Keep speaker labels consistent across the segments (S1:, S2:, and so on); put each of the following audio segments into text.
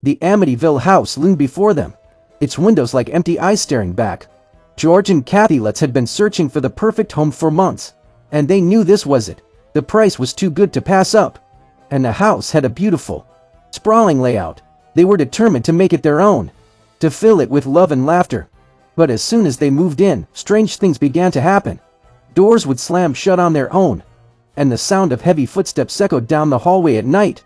S1: The Amityville house loomed before them, its windows like empty eyes staring back. George and Kathy Lutz had been searching for the perfect home for months, and they knew this was it. The price was too good to pass up, and the house had a beautiful, sprawling layout. They were determined to make it their own, to fill it with love and laughter. But as soon as they moved in, strange things began to happen. Doors would slam shut on their own, and the sound of heavy footsteps echoed down the hallway at night.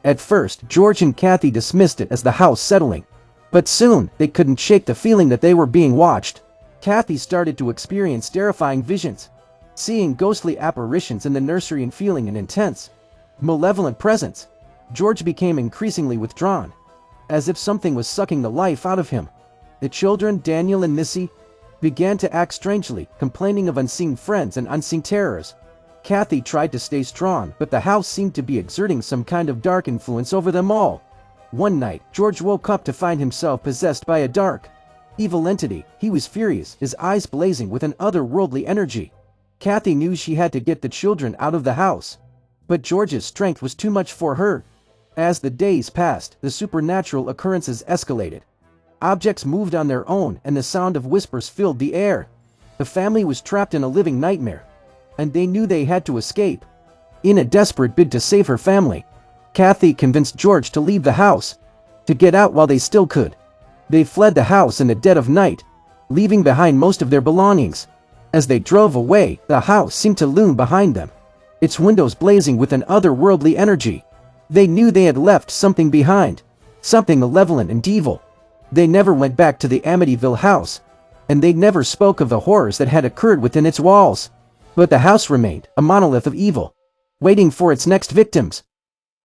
S1: At first, George and Kathy dismissed it as the house settling, but soon they couldn't shake the feeling that they were being watched. Kathy started to experience terrifying visions, seeing ghostly apparitions in the nursery and feeling an intense, malevolent presence. George became increasingly withdrawn, as if something was sucking the life out of him. The children, Daniel and Missy, began to act strangely, complaining of unseen friends and unseen terrors. Kathy tried to stay strong, but the house seemed to be exerting some kind of dark influence over them all. One night, George woke up to find himself possessed by a dark, evil entity. He was furious, his eyes blazing with an otherworldly energy. Kathy knew she had to get the children out of the house, but George's strength was too much for her. As the days passed, the supernatural occurrences escalated. Objects moved on their own, and the sound of whispers filled the air. The family was trapped in a living nightmare, and they knew they had to escape. In a desperate bid to save her family, Kathy convinced George to leave the house, to get out while they still could. They fled the house in the dead of night, leaving behind most of their belongings. As they drove away, the house seemed to loom behind them, its windows blazing with an otherworldly energy. They knew they had left something behind, something malevolent and evil. They never went back to the Amityville house, and they never spoke of the horrors that had occurred within its walls. But the house remained, a monolith of evil, waiting for its next victims.